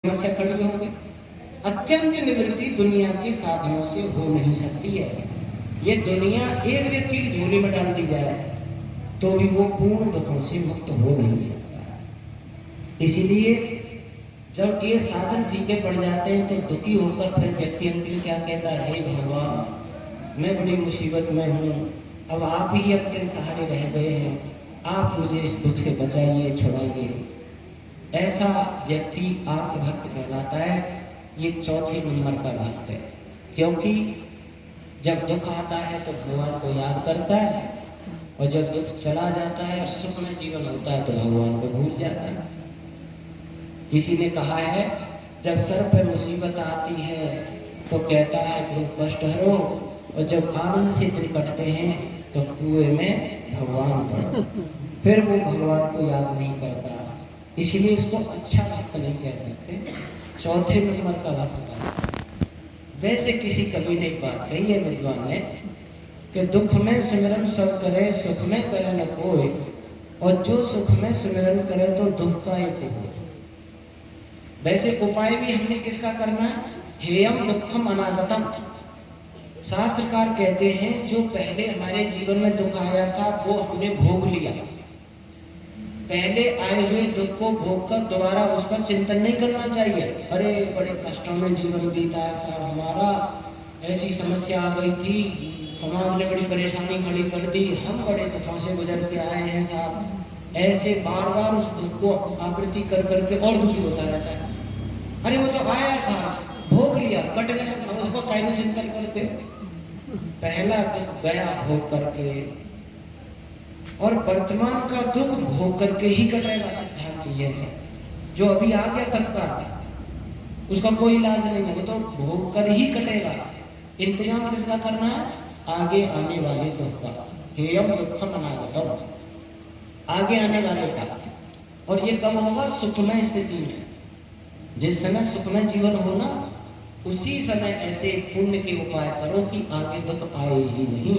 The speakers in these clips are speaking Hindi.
समस्या खड़ी होगी। अत्यंत निवृत्ति दुनिया के साधनों से हो नहीं सकती है। ये दुनिया एक व्यक्ति की झोली में डाल दी जाए तो भी वो पूर्ण दुखों से मुक्त हो नहीं सकता। इसीलिए जब ये साधन फीके पड़ जाते हैं तो दुखी होकर फिर व्यक्ति अंत में क्या कहता है, हे भगवान मैं बड़ी मुसीबत में हूँ, अब आप ही अंतिम सहारे रह गए हैं, आप मुझे इस दुख से बचाइए, छुड़ाइए। ऐसा व्यक्ति आर्त भक्त कहलाता है। ये चौथे नंबर का भक्त है, क्योंकि जब दुख आता है तो भगवान को याद करता है, और जब दुख चला जाता है और सुख में जीवन होता है तो भगवान को भूल जाता है। किसी ने कहा है, जब सर पर मुसीबत आती है तो कहता है दुख कष्ट हरो, और जब आनंद से दिन कटते हैं तो कुएं में भगवान पड़ो। फिर वो भगवान को याद नहीं करता, इसलिए उसको अच्छा भक्त नहीं कह सकते, चौथे नंबर का भक्त है। वैसे किसी कवि ने एक बात कही है विद्वान ने, कि दुख में सुमिरन सब करे, सुख में करे न कोई, और जो सुख में सुमिरन करे तो दुख का एक हो। वैसे उपाय भी हमने किसका करना है, हेयम दुखम अनागतम। शास्त्रकार कहते हैं जो पहले हमारे जीवन में दुख आया था वो हमने भोग लिया, पहले आए हुए दुख को भोग कर दोबारा उस पर चिंतन नहीं करना चाहिए। अरे बड़े कष्टों में जीवन बीता साहब हमारा, ऐसी समस्या आ गई थी, समाज ने बड़ी परेशानी खड़ी कर दी, हम बड़े दुखों से गुजर के आए हैं साहब। ऐसे बार बार उस दुख को आवृत्ति कर करके और दुखी होता रहता है। अरे वो तो आया था, भोग लिया, कट गया, अब उसको काहे चिंतन करते। पहला दुख गया भोग करके, और वर्तमान का दुख भोग करके ही कटेगा। सिद्धांत ये है, जो अभी आ गया तत्काल उसका कोई इलाज नहीं है, वो तो भोग कर ही कटेगा। इंतजाम किसका करना है, आगे आने वाले दुख का। हेयम दुखम अनागतम, आगे आने वाले का। और ये कब होगा, सुखमय स्थिति में। जिस समय सुखमय जीवन होना उसी समय ऐसे पुण्य के उपाय करो कि आगे दुख आए ही नहीं।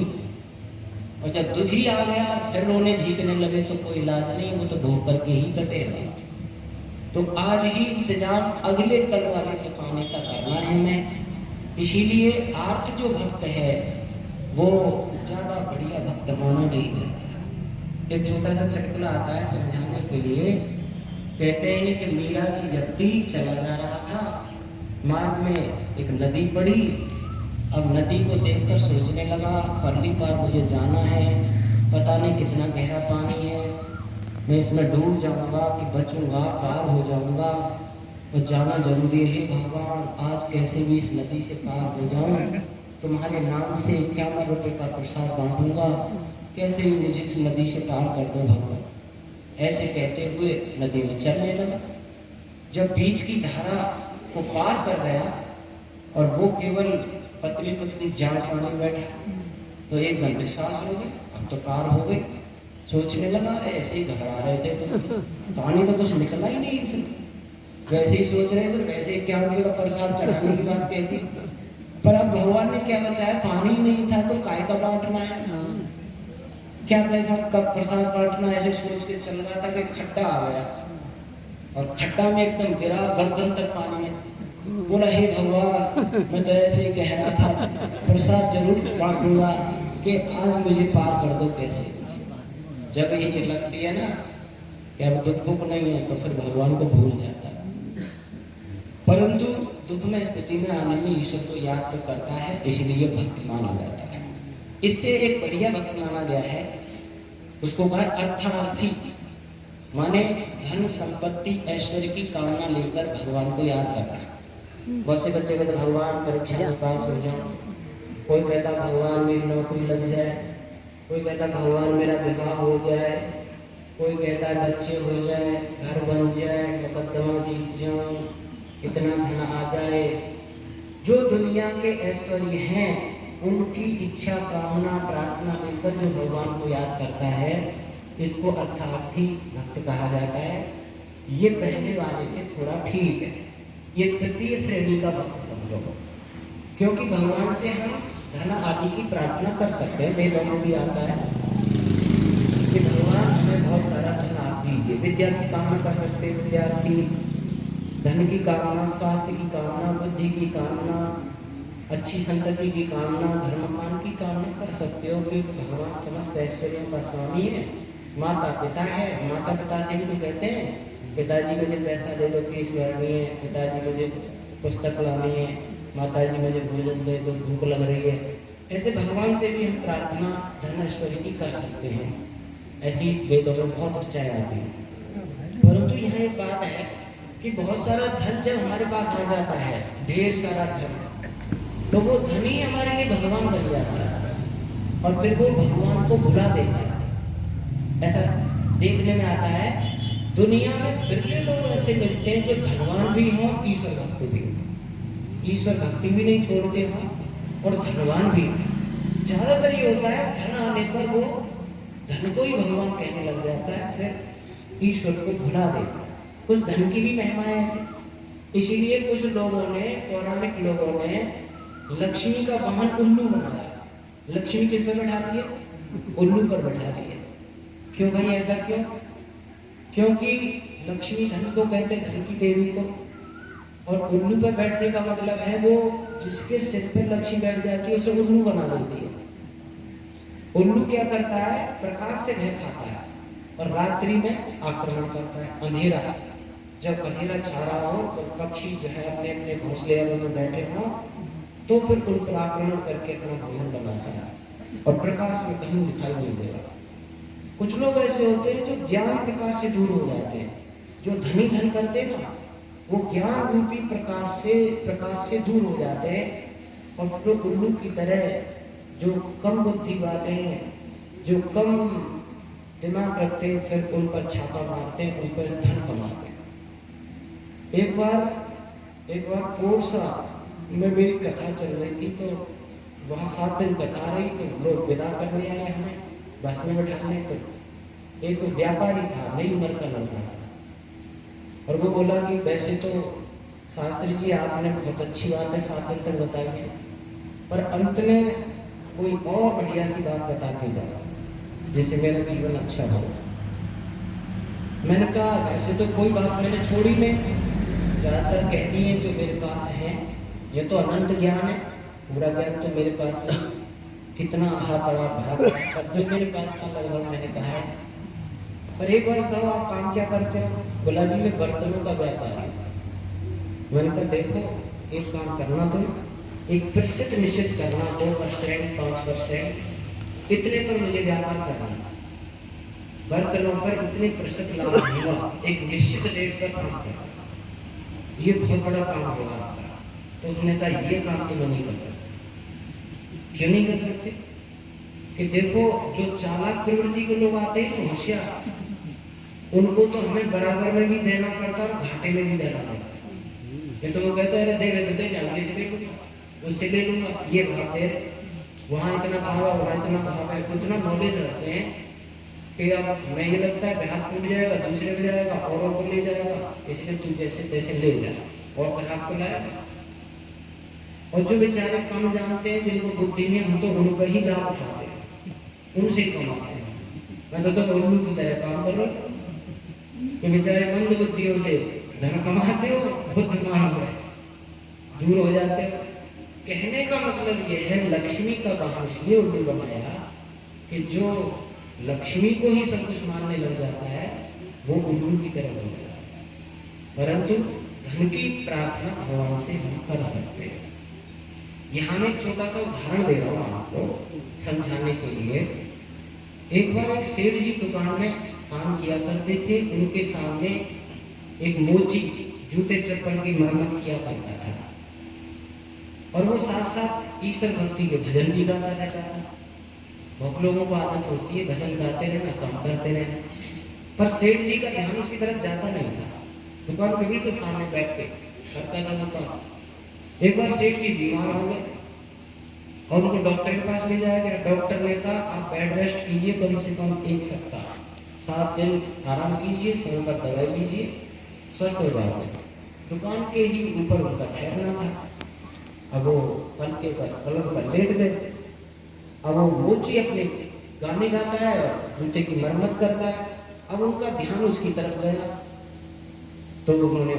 और जब दुख ही आ गया फिर रोने झीकने लगे तो कोई इलाज नहीं, वो तो भोग करके ही कटेगा। तो आज ही इंतजाम अगले कल वाले दुख आने का करना है हमें। इसीलिए आर्त जो भक्त है वो ज्यादा बढ़िया भक्त माना नहीं जाता। एक छोटा सा चटकला आता है समझाने के लिए। कहते हैं कि मीरा सी व्यक्ति चला जा रहा था, मार्ग में एक नदी पड़ी। अब नदी को देखकर सोचने लगा, परली पार मुझे जाना है, पता नहीं कितना गहरा पानी है, मैं इसमें डूब जाऊंगा कि बचूंगा, पार हो जाऊंगा, और जाना जरूरी है। भगवान आज कैसे भी इस नदी से पार हो जाऊं, तुम्हारे नाम से 51 रुपये का प्रसाद बांटूंगा, कैसे भी मुझे इस नदी से पार कर दो भगवान। ऐसे कहते हुए नदी में चलने लगा। जब बीच की धारा को पार कर गया और वो केवल पतली पतली जान पानी में बैठा, तो एकदम विश्वास हो गया, अब तो पार हो गई। सोचने लगा, ऐसे ही घबरा रहे थे तो पानी तो कुछ निकला ही नहीं इसमें, वैसे ही सोच रहे थे, वैसे ही क्या का प्रसाद चढ़ाने की बात कहती। पर अब भगवान ने क्या बचाया, पानी नहीं था तो काय का बांटना है, क्या कैसा कब प्रसाद बांटना, ऐसे सोच के चल रहा था कि खड्डा आ गया, और खड्डा में एकदम गिरा, गर्दन तक पानी में। बोला, हे भगवान मैं तो ऐसे ही कह रहा था, प्रसाद जरूर बांटूंगा कि आज मुझे पार कर दो कैसे। जब ये लगती है ना कि अब दुख नहीं है तो फिर भगवान को भूल जाता है। परंतु दुख में स्थिति में आने में ईश्वर को याद तो करता है, इसलिए भक्त माना जाता है। इससे एक बढ़िया भक्त माना गया है, उसको कहा अर्थार्थी, माने धन संपत्ति ऐश्वर्य की कामना लेकर भगवान को याद करता है। बहुत से बच्चे कहते भगवान परीक्षा में पास हो जाओ, कोई कहता भगवान मेरी नौकरी लग जाए, कोई कहता भगवान मेरा विवाह हो जाए, कोई कहता बच्चे हो जाए, घर बन जाए, मुकदमा जीत जाऊं, इतना धन आ जाए। जो दुनिया के ऐश्वर्य हैं उनकी इच्छा कामना प्रार्थना लेकर जो भगवान को याद करता है, इसको अर्थार्थी भक्त कहा जाता है। ये पहले वाले से थोड़ा ठीक है, ये तृतीय श्रेणी का भक्त समझो, क्योंकि भगवान से हम धन आदि की प्रार्थना कर सकते हैं। वेदों में भी आता है कि भगवान हमें बहुत सारा धन आप दीजिए। विद्या की कामना कर सकते हैं विद्यार्थी, धन की कामना, स्वास्थ्य की कामना, बुद्धि की कामना, अच्छी संतति की कामना, घर मकान की कामना कर सकते हो, क्योंकि भगवान समस्त ऐश्वर्यों का स्वामी है। माता पिता है, माता पिता से भी तो कहते हैं पिताजी मुझे पैसा दे दो, फीस भरनी है, पिताजी मुझे पुस्तक लानी है, माताजी मुझे भोजन दे दो, भूख लग रही है। ऐसे भगवान से भी हम प्रार्थना धन ऐश्वर्य की कर सकते हैं। ऐसी वेदों में बहुत ऋचाएं आती हैं। परंतु यहाँ एक बात है कि बहुत सारा धन जब हमारे पास आ जाता है, ढेर सारा धन, तो वो धन ही हमारे लिए भगवान बन जाता है और फिर वो भगवान को भुला देता है। ऐसा देखने में आता है, दुनिया में बिरले लोग ऐसे मिलते हैं जो धनवान भी हों, ईश्वर भक्ति भी हो, ईश्वर भक्ति भी नहीं छोड़ते हों और धनवान भी। ज्यादातर ये होता है धन आने पर वो धन को ही भगवान कहने लग जाता है, फिर ईश्वर को भुला देता है। कुछ धन की भी महिमा है ऐसे। इसीलिए कुछ लोगों ने, पौराणिक लोगों ने लक्ष्मी का वाहन उल्लू बनाया। लक्ष्मी किस पर बैठा दी है? उल्लू पर बैठा दी है। क्यों भाई, ऐसा क्यों? क्योंकि लक्ष्मी धन को कहते, धन की देवी को, और उल्लू पर बैठने का मतलब है वो जिसके सिर पर लक्ष्मी बैठ जाती है उसे उल्लू बना देती है। उल्लू क्या करता है? प्रकाश से भय खाता है और रात्रि में आक्रमण करता है। अंधेरा, जब अंधेरा छा रहा हो तो पक्षी जो है अपने अपने घोंसले में बैठे हों तो फिर उन पर आक्रमण करके अपना भोजन बनाता है और प्रकाश में कहीं दिखाई नहीं देगा। कुछ लोग ऐसे होते हैं जो ज्ञान प्रकाश से दूर हो जाते हैं। जो धनी धन करते हैं ना, वो ज्ञान रूपी प्रकाश से दूर हो जाते हैं और फिर उल्लू की तरह जो कम बुद्धि वाले हैं, जो कम दिमाग रखते हैं, फिर उन पर छापा मारते हैं, उन पर धन कमाते हैं। एक बार पोरसा में मेरी कथा चल रही थी, तो वहाँ 7 दिन कथा रही, तो लोग विदा करने आए हमें बस में बैठाने। तो एक व्यापारी था, नई उम्र का लड़का था, और वो बोला कि वैसे तो शास्त्री जी आपने बहुत अच्छी बात है 7 दिन तक बताई है, पर अंत में कोई और बढ़िया सी बात बता के जाओ जिससे मेरा जीवन अच्छा हो। मैंने कहा वैसे तो कोई बात मैंने छोड़ी नहीं, ज्यादातर कह दी है जो मेरे पास है, ये तो अनंत ज्ञान है, पूरा ज्ञान तो मेरे पास है, कितना आधा पड़ा भरा पर जो मेरे पास था लगभग मैंने कहा है। पर एक बार कहो आप काम क्या करते हो? बोला जी मैं बर्तनों का व्यापारी। मैंने कहा देखो एक काम करना, तुम एक प्रतिशत निश्चित करना, 2%, 5%, इतने पर मुझे व्यापार करना, बर्तनों पर इतने प्रतिशत लाभ होगा, एक निश्चित रेट पर काम करना, ये बहुत बड़ा काम होगा। तो उसने कहा ये काम तो मैं नहीं कर सकता। क्यों नहीं कर सकते? कि देखो जो चालाक प्रवृत्ति के लोग आते हैं, होशियार, उनको तो हमें बराबर में भी देना पड़ता है और घाटे में भी देना पड़ता है। ये तो वो कहते हैं दे देते जल्दी से देखो उससे ले लूंगा, ये भाव दे, वहाँ इतना भाव है, वहाँ इतना भाव है, उतना नॉलेज रखते हैं कि अब हमें ये लगता है ग्राहक टूट जाएगा, दूसरे में जाएगा, औरों को ले जाएगा, इसलिए तू जैसे तैसे ले जा और ग्राहक को लाएगा। और जो बेचारे कम जानते हैं, जिनको बुद्धि नहीं, हम तो उनका ही लाभ उठाते हैं, उनसे कमाते हैं। मैं तो उल्लू की तरह काम कर रहा हूँ कि बेचारे मंद बुद्धियों से धन कमाते हो, बुद्धिमान हो दूर हो जाते हो। कहने का मतलब यह है लक्ष्मी का वाहन इसलिए उल्लू बनाया कि जो लक्ष्मी को ही सब कुछ मानने लग जाता है वो उल्लू की तरह हो जाता है। परंतु धन की प्रार्थना भगवान से हम कर सकते हैं। यहाँ मैं एक छोटा सा उदाहरण दे रहा हूँ आपको समझाने के लिए। एक बार एक सेठ जी दुकान में काम किया करते थे, उनके सामने एक मोची जूते चप्पल की मरम्मत किया करता था और वो साथ साथ ईश्वर भक्ति के भजन भी गाता रहता था। बहुत लोगों को आदत होती है भजन गाते रहना, काम करते रहना, पर सेठ जी का ध्यान उसकी तरफ जाता नहीं था। दुकान के बिल्कुल सामने बैठ के करता था दुकान। एक बार सेठ जी बीमार हो गए और उनको डॉक्टर के पास ले जाया गया। डॉक्टर ने कहा आप बेड रेस्ट कीजिए कम से कम 1 सप्ताह, 7 दिन आराम कीजिए, समय पर दवाई लीजिए, स्वस्थ हो जाओगे। दुकान के ही ऊपर उनका ठहरना था। अब वो पलके पर पलंग पर लेट गए। अब वो मोची अपने गाने गाता है और जूते की मरम्मत करता है। अब उनका ध्यान उसकी तरफ गया तो उन्होंने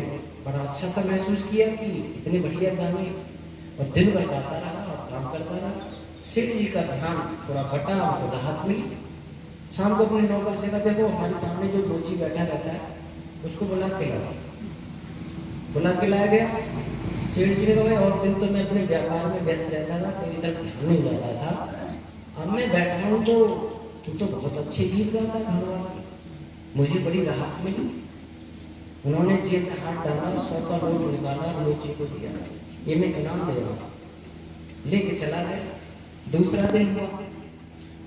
बड़ा अच्छा सा महसूस किया कि इतने बढ़िया गाने, और दिन भर गाता रहा और काम करता रहा। सेठ जी का ध्यान थोड़ा बटा, उनको राहत मिली। शाम को अपने नौकर से कहा, देखो हमारे सामने जो कोची बैठा रहता है उसको बुला के लाओ। बुला के लाया गया। सेठ जी ने कहा, भाई और दिन तो मैं अपने व्यापार में व्यस्त रहता था, तेरी तरफ ध्यान नहीं जा रहा था, अब मैं बैठा हूँ तो तू तो बहुत अच्छे गीत गाता है भगवान की, मुझे बड़ी राहत मिली। उन्होंने जेब में हाथ डाला, 100 का नोट निकाला, मोची को दिया, ये मैं इनाम दे रहा हूँ, लेके चला गया। दूसरा दिन हुआ,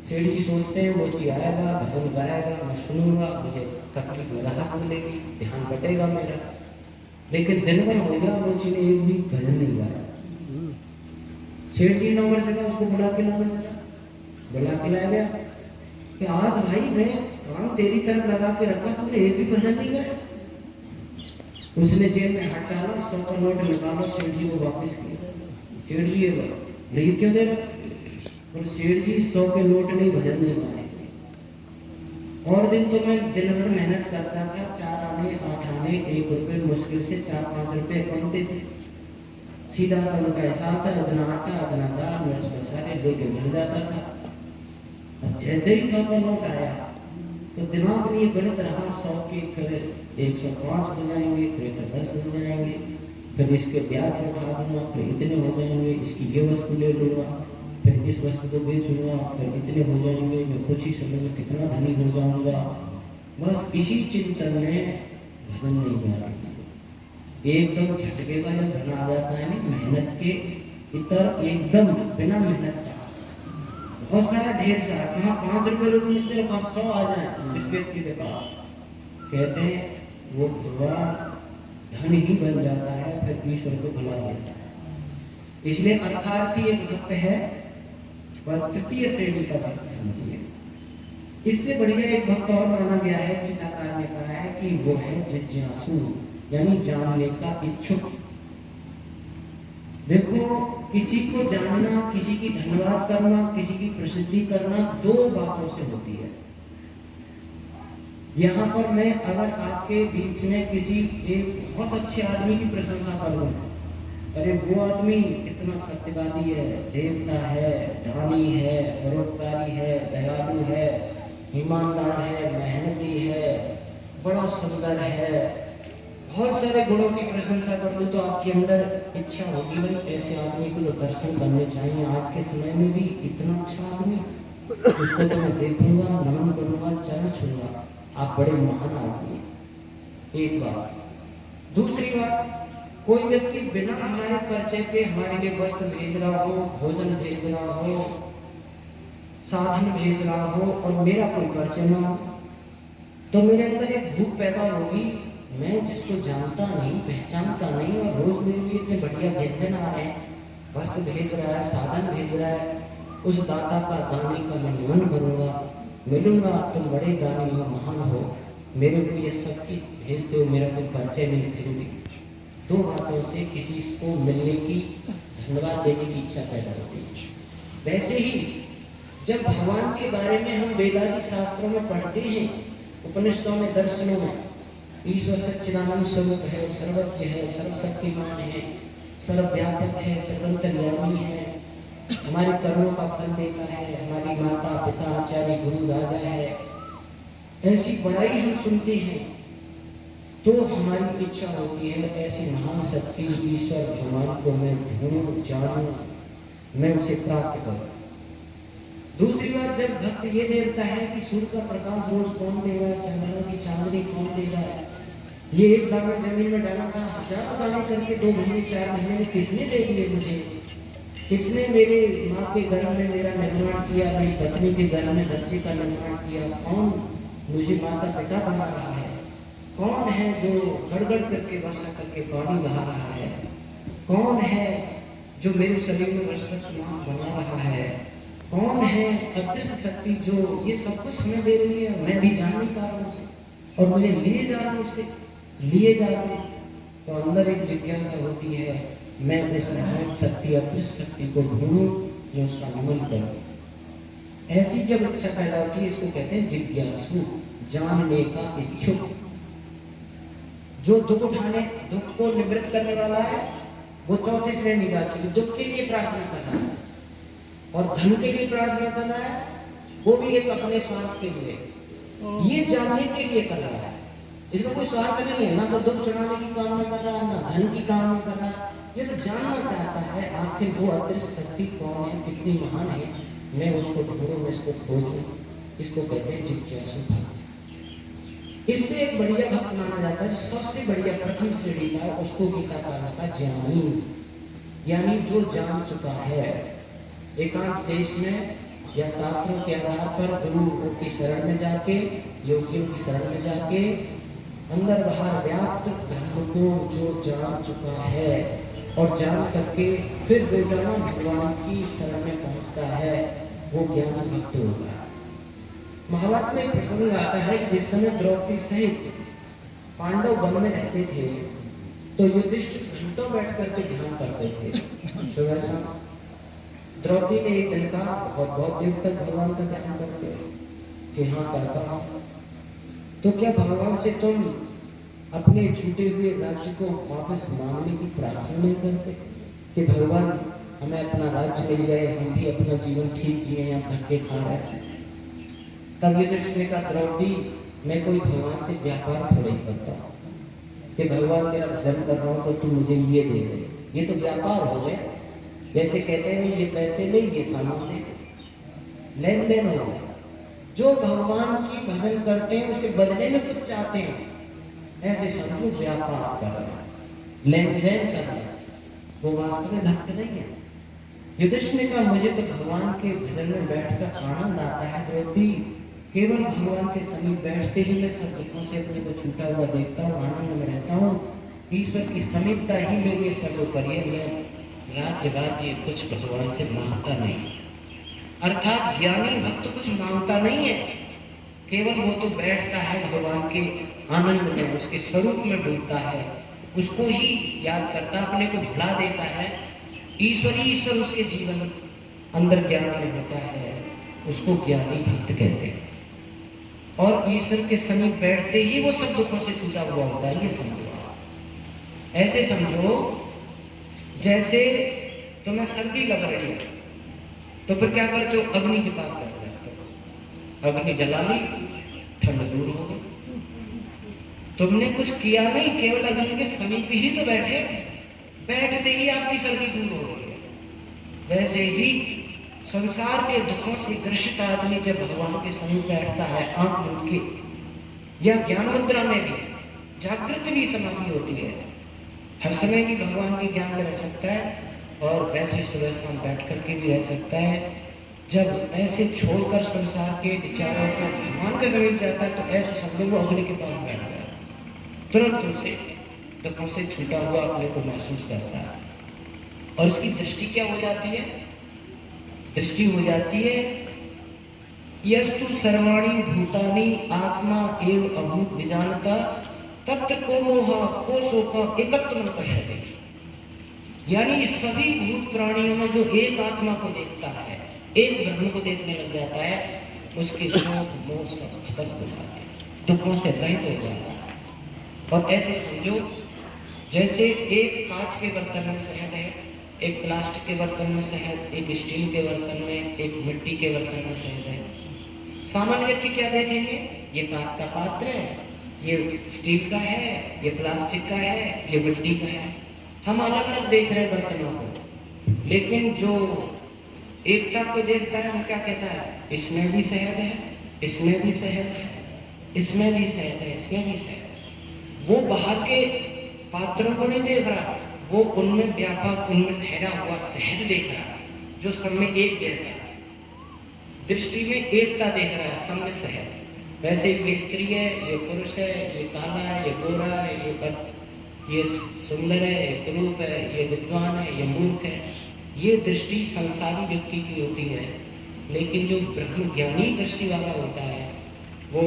सेठ जी सोचते हैं मोची आएगा, भजन गाएगा, मैं सुनूंगा, मुझे तकलीफ में राहत मिलेगी, ध्यान बटेगा मेरा। लेकिन दिन भर हो गया, मोची ने एक भी भजन नहीं गाया। सेठ जी नंबर से कहा, उसको बुला के लाना जरा। बुला के लाया गया कि आज भाई मैं काम तेरी तरफ लगा के रखा, तुमने एक भी भजन नहीं गाया। उसने जेब में हाथ डाला, 100 का नोट निकाला, सेठ जी को वापस किया। सेठ जी ये क्यों दे रहा? और सेठ जी 100 के नोट नहीं, भजन नहीं गाए। और दिन तो मैं दिन भर मेहनत करता था, 4 आने 8 आने 1 रुपये, मुश्किल से 4-5 रुपये कमते थे। सीधा सा उनका हिसाब था, इतना आटा इतना दाल मिर्च मसाले लेके मिल जाता था। अब जैसे ही 100 का नोट आया तो दिमाग में ये गणित रहा, 100 के फिर 105 हो जाएंगे, फिर 110 हो जाएंगे, फिर इसके ब्याज में उठा दूंगा, फिर इतने हो जाएंगे, इसकी ये वस्तु ले लूँगा, फिर इस वस्तु को बेचूंगा, फिर इतने हो जाएंगे, मैं कुछ ही समय में कितना धनी हो जाऊंगा। बस इसी चिंतन में भजन नहीं गा रहा। एकदम झटके का जब धन आ जाता है ना, मेहनत के इतर एकदम बिना मेहनत का बहुत सारा ढेर सारा, कहाँ 5 रुपए लोग तेरे पास 100 आ जाए इस व्यक्ति के पास, कहते हैं वो भगवान धन ही बन जाता है, फिर ईश्वर को भुला देता है। इसलिए अर्थार्थी एक भक्त है, पर तृतीय श्रेणी का भक्त समझिए। इससे बढ़िया एक भक्त और माना गया है, गीताकार ने कहा है कि वो है जिज्ञासु, यानी जानने का इच्छुक। देखो, किसी को जानना, किसी की धन्यवाद करना, किसी की प्रसिद्धि करना 2 बातों से होती है। यहाँ पर मैं अगर आपके बीच में किसी एक बहुत अच्छे आदमी की प्रशंसा करूं, अरे वो आदमी इतना सत्यवादी है, देवता है, दानी है, परोपकारी है, दयालु है, ईमानदार है, मेहनती है, बड़ा सुंदर है, बहुत सारे गुणों की प्रशंसा कर दूं तो आपके अंदर इच्छा होगी, भाई ऐसे आदमी को तो दर्शन करने चाहिए। आज के समय में भी इतना अच्छा आदमी, उसको तो मैं देखूंगा, नमन करूंगा, चरण छूंगा, आप बड़े महान आदमी। एक बात। दूसरी बात, कोई व्यक्ति बिना हमारे परिचय के हमारे लिए वस्त्र भेज रहा हो, भोजन भेज रहा हो, साधन भेज रहा हो, और मेरा कोई परिचय ना हो, तो मेरे अंदर एक भूख पैदा होगी। मैं जिसको जानता नहीं, पहचानता नहीं, और रोज मेरे लिए इतने बढ़िया व्यंजन आ रहे हैं, वस्त्र भेज रहा है, साधन भेज रहा है, उस दाता का, दानी का मैं नमन करूंगा, मिलूंगा, तुम बड़े दानी हो, महान हो, मेरे को ये सब चीज भेजते हो, मेरा कोई परिचय नहीं, फिर भी 2 बातों से किसी को मिलने की, धन्यवाद देने की इच्छा पैदा होती है। वैसे ही जब भगवान के बारे में हम वेदांत शास्त्रों में पढ़ते हैं, उपनिषदों में, दर्शनों में, ईश्वर सच्चिदानंद स्वरूप है, सर्वज्ञ है, सर्वशक्तिमान है, सर्वव्यापक है, सर्वंतर्यामी है, हमारे कर्मों का फल देता है, हमारी माता पिता आचार्य गुरु राजा है, ऐसी बड़ाई हम सुनते हैं तो हमारी इच्छा होती है ऐसी महान शक्ति ईश्वर भगवान को मैं ढूंढूं, जानूं, मैं उसे प्राप्त करूं। दूसरी बात, जब भक्त ये देखता है कि सूर्य का प्रकाश रोज कौन दे रहा है, चंद्रमा की चांदनी कौन दे रहा है, ये एक दाना जमीन में डाला था, हजारों दाने करके 2 महीने 4 महीने में किसने दे दिए मुझे, किसने मेरे माँ के गर्भ में मेरा निर्माण किया, मेरी पत्नी के गर्भ में बच्चे का निर्माण किया, कौन मुझे माता पिता बना रहा है, कौन है जो गड़गड़ करके वर्षा करके पानी बहा रहा है, कौन है जो मेरे शरीर में रक्त मांस बना रहा है, कौन है अदृश्य शक्ति जो ये सब कुछ हमें दे रही है, मैं भी जान नहीं पा रहा हूँ उसे, और मुझे लिए जा रहा हूँ, उससे लिए जा रहा हूँ। तो अंदर एक जिज्ञासा होती है, मैं उस महान शक्ति, अदृश्य शक्ति को ढूंढूं जो उसका नमन करूं। ऐसी जब इच्छा पैदा होती है, इसको कहते हैं जिज्ञासु, जानने का इच्छुक। जो दुख को निवृत्त करने वाला है, वो चौथी श्रेणी का कि दुख के लिए प्रार्थना करना है, और धन के लिए प्रार्थना करना है, वो भी एक अपने स्वार्थ के लिए, ये जानने के लिए कर रहा है। इसका कोई स्वार्थ नहीं है, ना तो दुख चढ़ाने की कामना कर रहा है, ना धन की कामना कर रहा है। ये तो जानना चाहता है आखिर वो अदृश्य शक्ति कौन है, कितनी महान है, मैं उसको ढूंढूं, मैं इसको खोजूं। इसको कहते हैं जिज्ञासु भक्त। इससे एक बढ़िया भक्त माना जाता है, जो सबसे बढ़िया प्रथम श्रेणी का है, उसको गीता कहा था ज्ञानी, यानी जो जान चुका है। एकांत देश में या शास्त्रों के आधार पर गुरु की शरण में जाके, योगियों की शरण में जाके, अंदर बाहर व्याप्त ब्रह्म को जो जान चुका है और जान करके फिर रोजाना भगवान की शरण में पहुंचता है, वो ज्ञानी भक्त होगा। महाभारत में प्रसंग आता है कि जिस समय द्रौपदी सहित पांडव वन में रहते थे, तो युधिष्ठिर घंटों बैठ करके ध्यान करते थे। सुबह शाम द्रौपदी ने एक दिन कहा, बहुत देर तक भगवान का ध्यान करते हो? कि हाँ करता हूं। तो क्या भगवान से तुम अपने छूटे हुए राज्य को वापस मांगने की प्रार्थना नहीं करते कि भगवान हमें अपना राज्य मिल जाए, हम भी अपना जीवन ठीक जिए, या धक्के खा रहे हैं? तब युधिष्ठिर ने कहा, द्रौपदी मैं कोई भगवान से व्यापार थोड़ा ही करता हूँ कि भगवान तेरा भजन कर रहा हूँ तो तू मुझे ये दे दे। ये तो व्यापार हो गया। जैसे कहते हैं ये पैसे ले, ये सामान दे, लेन देन हो गया। जो भगवान की भजन करते हैं उसके बदले में कुछ चाहते हैं, ऐसे समझो व्यापार कर रहे हैं, लेन देन कर रहे हैं, वो वास्तव में भक्त नहीं है। युधिष्ठिर ने कहा, मुझे तो भगवान के भजन में बैठकर आनंद आता है द्रौपदी, केवल भगवान के समीप बैठते ही मैं सब दुखों से अपने को छूटा हुआ देखता हूँ, आनंद में रहता हूँ। ईश्वर की समीपता ही मेरे सर्वोपरि है। राज्य कुछ भगवान से मांगता नहीं, अर्थात ज्ञानी भक्त कुछ मांगता नहीं है, केवल वो तो बैठता है भगवान के आनंद में, उसके स्वरूप में डूबता है, उसको ही याद करता, अपने को भुला देता है। ईश्वर उसके जीवन अंदर ज्ञान में होता है, उसको ज्ञानी भक्त कहते हैं। और ईश्वर के समीप बैठते ही वो सब दुखों से छूटा हुआ होता है। ये समझो, ऐसे समझो जैसे तुम्हें सर्दी लग रही है, तो फिर क्या करते हो? अग्नि के पास बैठ जाते हो, अग्नि जला ली, ठंड दूर हो गई। तुमने कुछ किया नहीं, केवल अग्नि के समीप ही तो बैठे, बैठते ही आपकी सर्दी दूर हो गई। वैसे ही संसार के दुखों से ग्रसित आदमी जब भगवान के समीप बैठता है, आंख मूंद के, या ज्ञान मुद्रा में भी जागृत भी समाधि होती है, हर समय भी भगवान के ज्ञान में रह सकता है, और वैसे सुबह शाम बैठ करके भी रह सकता है। जब ऐसे छोड़कर संसार के विचारों को भगवान के समीप जाता है, तो ऐसे समझो वो अग्नि के पास बैठ गया, तुरंत उनसे दुखों से छूटा हुआ अपने को महसूस करता है। और इसकी दृष्टि क्या हो जाती है? दृष्टि हो जाती है यस्तु सर्वाणी भूतानि आत्मा एव अभूत विजानता तत्र को मोह को शोक एकत्व न पश्यते। यानी सभी भूत प्राणियों में जो एक आत्मा को देखता है, एक ब्रह्म को देखने लग जाता है, उसके शोक मोह सब खत्म हो जाते हैं, दुखों से रहित हो जाता है। और ऐसे समझो जैसे एक कांच के बर्तन में शहद है, एक प्लास्टिक के बर्तन में शहद, एक स्टील के बर्तन में, एक मिट्टी के बर्तन में शहद है। सामान्य व्यक्ति क्या देखेंगे? ये कांच का पात्र है, ये स्टील का है, ये प्लास्टिक का है, ये मिट्टी का है। हम अलग अलग देख रहे हैं बर्तनों को, लेकिन जो एकता को देखता है वो क्या कहता है? इसमें भी शहद है, इसमें भी शहद है, इसमें भी शहद है, इसमें भी शहद है। वो बाहर के पात्रों को नहीं देख रहा, वो उनमें व्यापक, उनमें ठहरा हुआ शहद देख रहा है, जो सब में एक जैसा है। दृष्टि में एकता देख रहा है, सब में शहद। वैसे ये स्त्री है, ये पुरुष है, ये काला है, ये गोरा है, ये सुंदर है, ये कुरूप है, ये विद्वान है, ये मूर्ख है। ये दृष्टि संसारी व्यक्ति की होती है, लेकिन जो ब्रह्म ज्ञानी दृष्टि वाला होता है, वो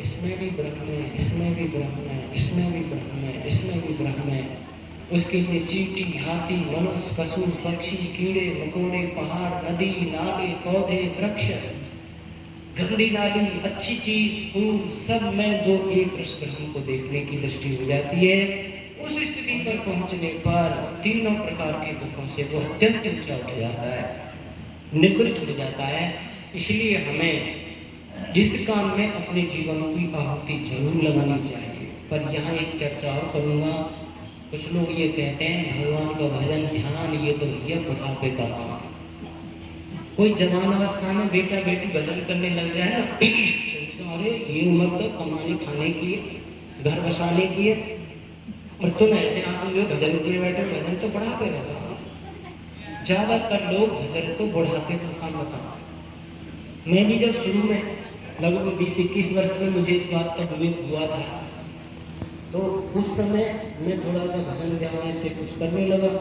इसमें भी ब्रह्म है, इसमें भी ब्रह्म है, इसमें भी ब्रह्म है, इसमें भी ब्रह्म है। उसके लिए चींटी, हाथी, मनुष्य, पशु, पक्षी, कीड़े मकोड़े, पहाड़, नदी, नाले, पौधे, वृक्ष, गंदी नाली, अच्छी चीज, फूल, सब में वो एक रस ब्रह्म को देखने की दृष्टि हो जाती है। उस स्थिति पर पहुंचने पर तीनों प्रकार के दुखों से वो अत्यंत ऊंचा उठ जाता है, निवृत्त हो जाता है। इसलिए हमें इस काम में अपने जीवन की आहुति जरूर लगानी चाहिए। पर यहाँ एक चर्चा और करूँगा। कुछ लोग ये कहते हैं भगवान का भजन ध्यान ये तो भैया बुढ़ापे का काम। कोई जवान अवस्था में बेटा बेटी भजन करने लग जाए ना, तो अरे ये उम्र तो कमाने खाने की है, घर बसाने की है, और तुम ऐसे आप जो भजन के लिए बैठे, भजन तो बुढ़ापे का काम। ज्यादातर लोग भजन को बुढ़ापे का काम बताते। मैं भी जब शुरू में लगभग 20-21 वर्ष में मुझे इस बात का विवेक हुआ था, तो उस समय मैं थोड़ा सा भजन ध्यान से कुछ करने लगा,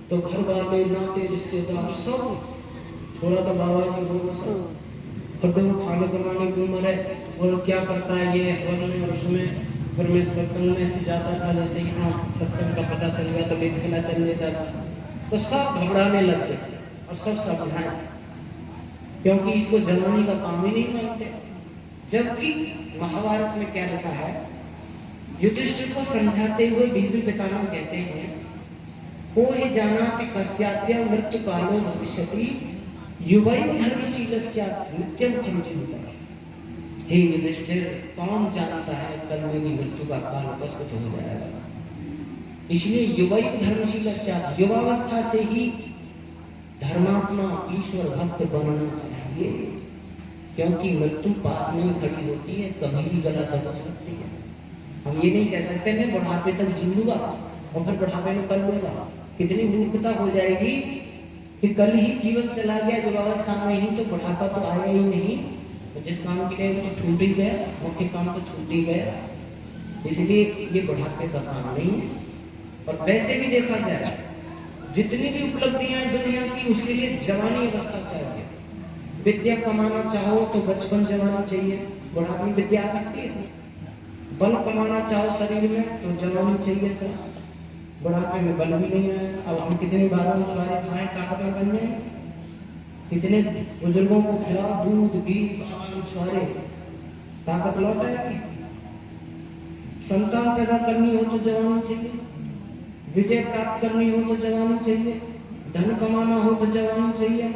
तो घर वाले नाते रिश्तेदार सब थोड़ा तो बाबा जी वो सब, और तो वो खाने बनाने की उम्र है और क्या करता है ये, और उसमें फिर मैं सत्संग में से जाता था, जैसे यहाँ सत्संग का पता चल गया तो देखना चल लेता था, तो सब घबराने लग गए और सब समझाए, क्योंकि इसको जवानी का काम ही नहीं मानते। जबकि महाभारत में क्या लिखा है, युधिष्ठिर को समझाते हुए भीष्म पितामह कहते हैं, को ही जानाति कस्यात्य मृत्यु कालो भविष्यति युवैव धर्मशीलस्य नित्यं खंडितः। हे युधिष्ठिर, कौन जानता है कल मेरी मृत्यु का काल उपस्थित हो जाएगा। इसलिए युवैव धर्मशीलस्य, युवावस्था से ही धर्मात्मा ईश्वर भक्त बनना चाहिए, क्योंकि मृत्यु पास में खड़ी होती है, कभी भी गलत हो सकती है। हम ये नहीं कह सकते मैं बुढ़ापे तक जी लूंगा और फिर बुढ़ापे में कर लूंगा। कितनी मूर्खता हो जाएगी कि कल ही जीवन चला गया युवावस्था में ही, तो बुढ़ापा तो आया ही नहीं। तो जिस काम के लिए तो छूट ही गया, मुख्य काम तो छूट ही गया। इसलिए ये बुढ़ापे का काम नहीं है। और वैसे भी देखा जाए जितनी भी उपलब्धियां दुनिया की, उसके लिए जवानी अवस्था चाहिए। विद्या कमाना चाहो तो बचपन जवानी चाहिए, बुढ़ापे में विद्या आ सकती है। बल कमाना चाहो शरीर में तो जवानी चाहिए सर, बुढ़ापे में बल भी नहीं आए। अब हम कितने बार मछुआरे खाएं ताकतवर बन जाए, कितने बुजुर्गों को खिला दूध घी मछुआरे ताकत लौट आएगी। संतान पैदा करनी हो तो जवानी चाहिए, विजय प्राप्त करनी हो तो जवानी चाहिए, धन कमाना हो तो जवानी चाहिए।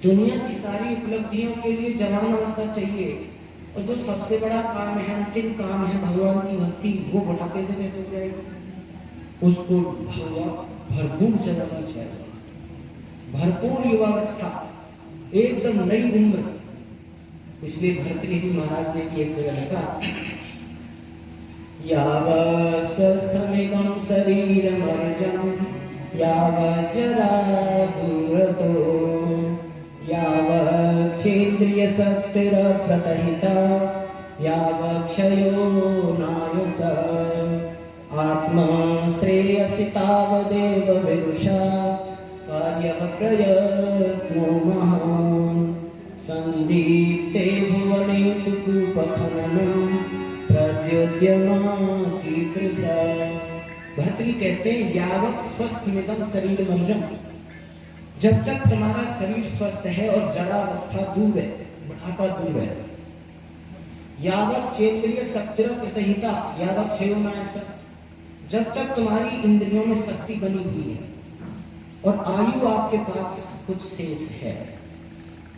दुनिया की सारी उपलब्धियों के लिए जवान अवस्था चाहिए। और जो सबसे बड़ा काम है, अंतिम काम है भगवान की भक्ति, वो बुढ़ापे से कैसे हो जाएगी। उसको भरपूर जवानी चाहिए, भरपूर युवावस्था, एकदम नई उम्र। इसलिए भर्तृहरि महाराज ने भी एक जगह लिखा, यावत् स्वस्थमिदं शरीरमर्जं यावत् जरा दूरतो यावत् क्षेन्द्रिय शक्तिर् प्रतहिता यावत् क्षयो नायुषः आत्मा श्रेयसि तावदेव विदुषा कार्यः प्रयत्नो महान् सन्दीप्ते भुवने तु कूपखननं प्रद्योद्यमा कीदृशा। भर्तृहरि कहते हैं, यावत् स्वस्थमिदं शरीरमर्जं, जब तक तुम्हारा शरीर स्वस्थ है और जरावस्था दूर है, बुढ़ापा दूर है, यावत् चेन्द्रिय शक्तिर् प्रतहिता यावत् क्षयो नायुषः, जब तक तुम्हारी इंद्रियों में शक्ति बनी हुई है और आयु आपके पास कुछ शेष है।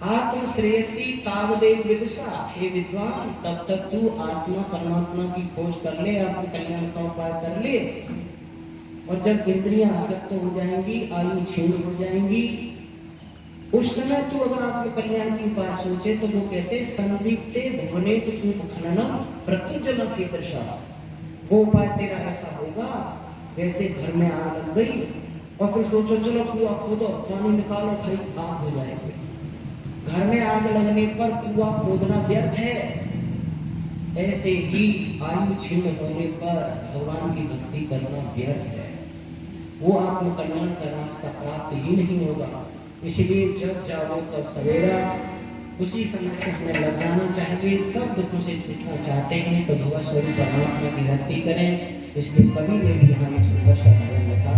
आत्म श्रेयसी तावदेव विदुषा, हे विद्वान, तब तक तू आत्मा परमात्मा की खोज कर ले, आत्म कल्याण का उपाय कर ले। और जब इंद्रियां आसक्त हो जाएंगी, आयु क्षीण हो जाएंगी, उस समय तू अगर आत्म कल्याण की उपाय सोचे तो वो कहते संदीप्ते भुवने तु कूपखननं प्रत्युज्जला कीदृशा। वो उपाय तेरा ऐसा होगा जैसे घर में आग लग गई और फिर सोचो चलो कुआं खोदो, पानी निकालो, भाई आग हो जाएगी। घर में आग लगने पर कुआं खोदना व्यर्थ है। ऐसे ही आयु क्षीण होने पर भगवान की भक्ति करना व्यर्थ है, वो आत्म कल्याण का रास्ता प्राप्त ही नहीं होगा। इसलिए जब जागो तब सवेरा, उसी समय से हमें लग जाना चाहिए। सब दुखों से छूटना चाहते हैं तो भगवत स्वरूप परमात्मा की भक्ति करें। इसलिए कवि ने भी यहाँ एक सुंदर शब्द लिखा,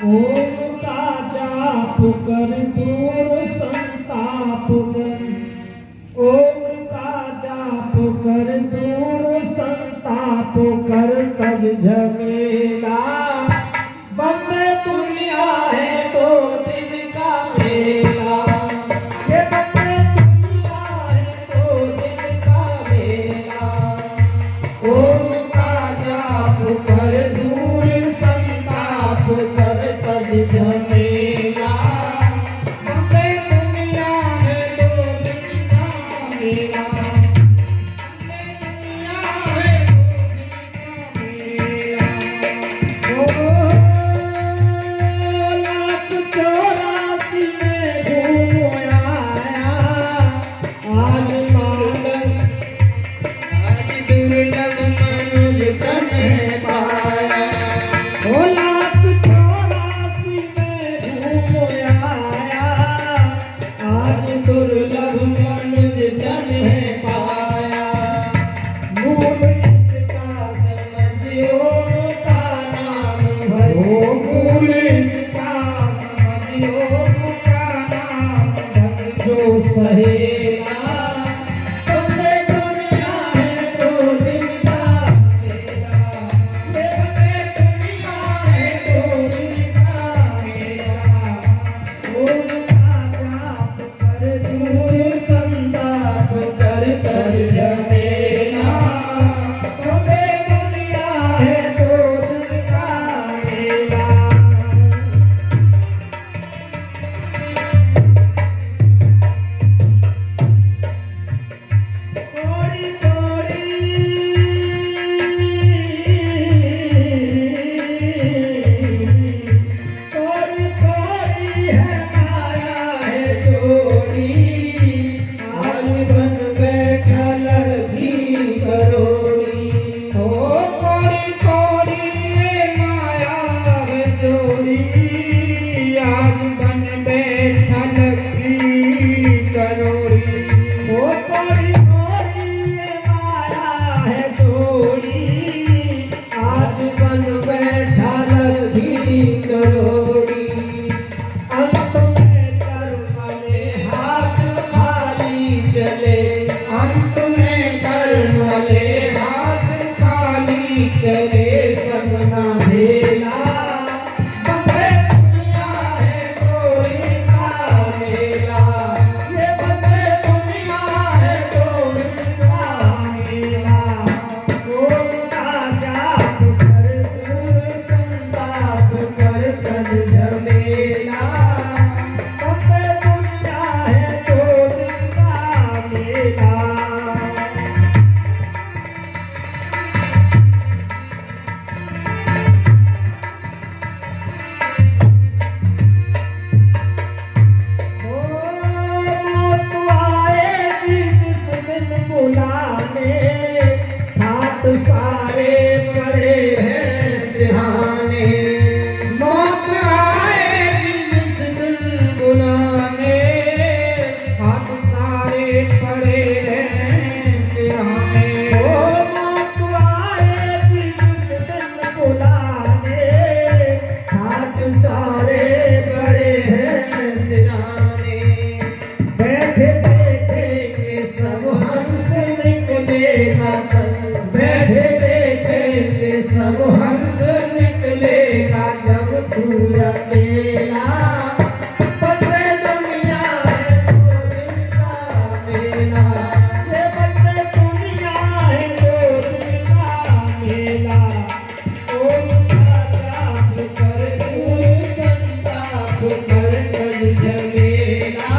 ओम का जाप कर दूर संताप कर कर दूर संताप कर तज झमेला। बंदे दुनिया है दो दिन का मेला, ये बंदे दुनिया है दो दिन का मेला। ओम का जाप कर दूर संताप कर तज झमेला। बंदे दुनिया है दो दिन का मेला, बंदे दुनिया है दो दिन का मेला। ओ लाख 84 में घूम आया, आज मालूम आज दुर्लभ मनुज तन पाया। ओ लाख 84 में घूम आया, आज दुर्लभ मनुज तन पाया। मूल इसका समझियो का नाम भजो, मूल इसका समझियो का नाम भजो सहेला। बंदे दुनिया है दो दिन का मेला, ये बंदे दुनिया है दो दिन का मेला। ओम का जाप कर दूर संताप कर तज झमेला। बंदे दुनिया है दो दिन का मेला। कोड़ी कोड़ी कोड़ी कोड़ी है माया है जोड़ी, आज बन बैठल भी करोड़ी। ओ कोड़ी कोड़ी है माया है जोड़ी, आज बन बैठल भी करोड़ी। ओ कोड़ी कोड़ी ये माया है जोड़ी, आज बन बैठा लगी करोड़ी। अंत में कर्म में हाथ खाली चले, अंत में कर्म ले हाथ खाली चले संग ना धेला। बंदे दुनिया है दो दिन का मेला, ये बंदे दुनिया है दो दिन का मेला। ओम का जाप कर दूर संताप कर तज झमेला। बंदे दुनिया है दो दिन का मेला। मौत आएगी जिस दिन बुलाने, ठाट सारे बड़े हैं सिहाने। मौत आएगी जिस दिन बुलाने, ठाट सारे बड़े हैं सिहाने। ओ मौत आएगी जिस दिन बुलाने, ठाट सारे बड़े हैं सिहाने। बैठे देखेंगे सब हंस निकलेगा तब, बैठे देखेंगे सब हंस निकलेगा जब तू अकेला। बंदे दुनिया है दो दिन का मेला, ये बंदे दुनिया है दो दिन का मेला। ओम का जाप कर दूर संताप कर तज झमेला।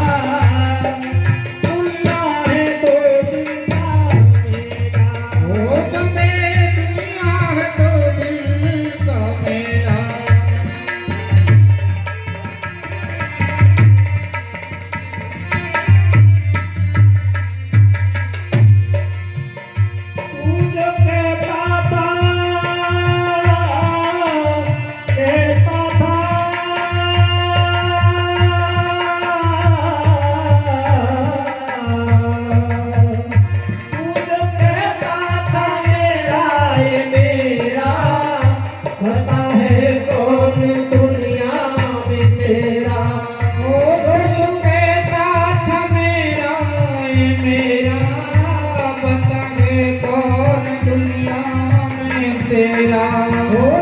दुनिया है दो दिन का मेला, ओ बंदे दुनिया है दो दिन तेरा हो